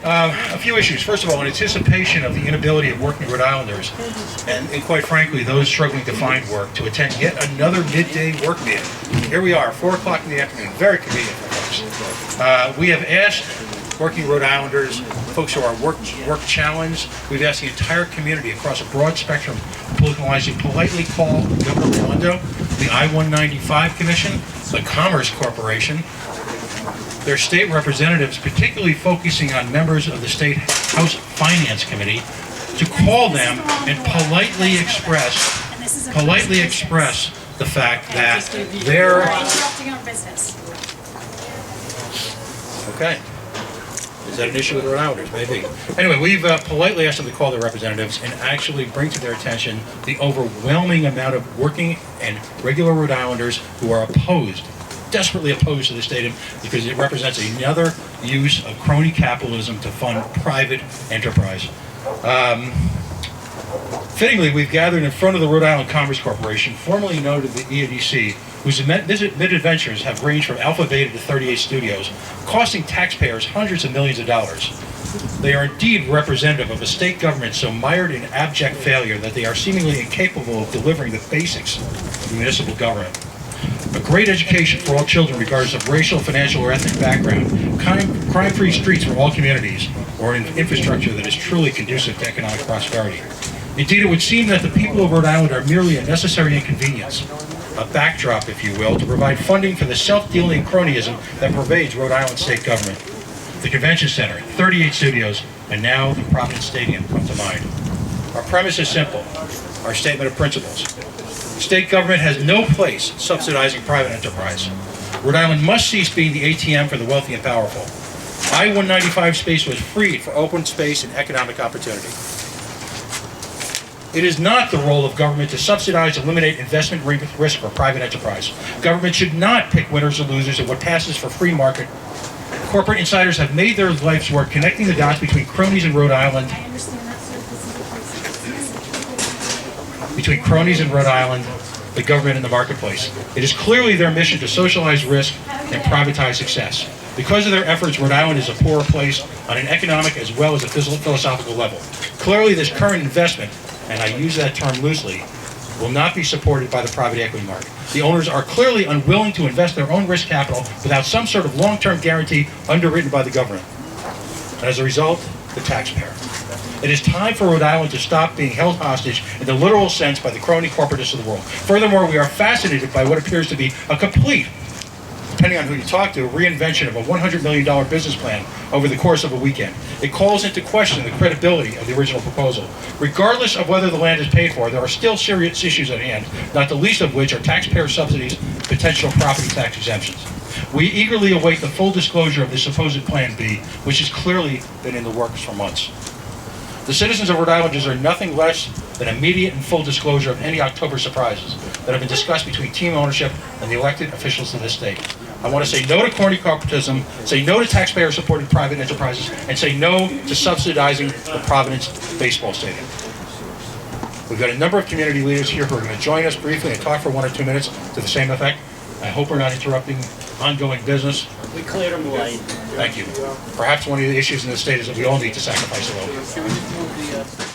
A few issues. First of all, in anticipation of the inability of working Rhode Islanders, and quite frankly, those struggling to find work, to attend yet another midday work meeting. Here we are, 4 o'clock in the afternoon. Very convenient for folks. We have asked working Rhode Islanders, folks who are work challenged, we've asked the entire community across a broad spectrum of political lines to politely call Governor Raimondo, the I-195 Commission, the Commerce Corporation, their state representatives, particularly focusing on members of the State House Finance Committee, to call them and politely express the fact that they're interrupting our business. okay. Is that an issue with Rhode Islanders? Maybe. Anyway, we've politely asked them to call their representatives and actually bring to their attention the overwhelming amount of working and regular Rhode Islanders who are desperately opposed to the stadium because it represents another use of crony capitalism to fund private enterprise. Fittingly, we've gathered in front of the Rhode Island Commerce Corporation, formerly known as the EADC, whose mid-adventures have ranged from Alpha Beta to 38 studios, costing taxpayers hundreds of millions of dollars. They are indeed representative of a state government so mired in abject failure that they are seemingly incapable of delivering the basics of municipal government. A great education for all children regardless of racial, financial, or ethnic background, crime-free streets for all communities, or an infrastructure that is truly conducive to economic prosperity. Indeed, it would seem that the people of Rhode Island are merely a necessary inconvenience, a backdrop, if you will, to provide funding for the self-dealing cronyism that pervades Rhode Island state government. The Convention Center, 38 studios, and now the Providence Stadium come to mind. Our premise is simple, our statement of principles. State government has no place subsidizing private enterprise. Rhode Island must cease being the ATM for the wealthy and powerful. I-195 space was freed for open space and economic opportunity. It is not the role of government to subsidize, eliminate investment risk for private enterprise. Government should not pick winners or losers in what passes for free market. Corporate insiders have made their life's work connecting the dots between cronies in Rhode Island, the government, and the marketplace. It is clearly their mission to socialize risk and privatize success. Because of their efforts, Rhode Island is a poorer place on an economic as well as a philosophical level. Clearly, this current investment, and I use that term loosely, will not be supported by the private equity market. The owners are clearly unwilling to invest their own risk capital without some sort of long-term guarantee underwritten by the government. And as a result, the taxpayer. It is time for Rhode Island to stop being held hostage in the literal sense by the crony corporatists of the world. Furthermore, we are fascinated by what appears to be a complete, depending on who you talk to, a reinvention of a $100 million business plan over the course of a weekend. It calls into question the credibility of the original proposal. Regardless of whether the land is paid for, there are still serious issues at hand, not the least of which are taxpayer subsidies, potential property tax exemptions. We eagerly await the full disclosure of the supposed Plan B, which has clearly been in the works for months. The citizens of Rhode Island deserve nothing less than immediate and full disclosure of any October surprises that have been discussed between team ownership and the elected officials of this state. I want to say no to crony corporatism, say no to taxpayer-supported private enterprises, and say no to subsidizing the Providence baseball stadium. We've got a number of community leaders here who are going to join us briefly and talk for 1 or 2 minutes to the same effect. I hope we're not interrupting ongoing business. We cleared them away. Thank you. Perhaps one of the issues in the state is that we all need to sacrifice a little.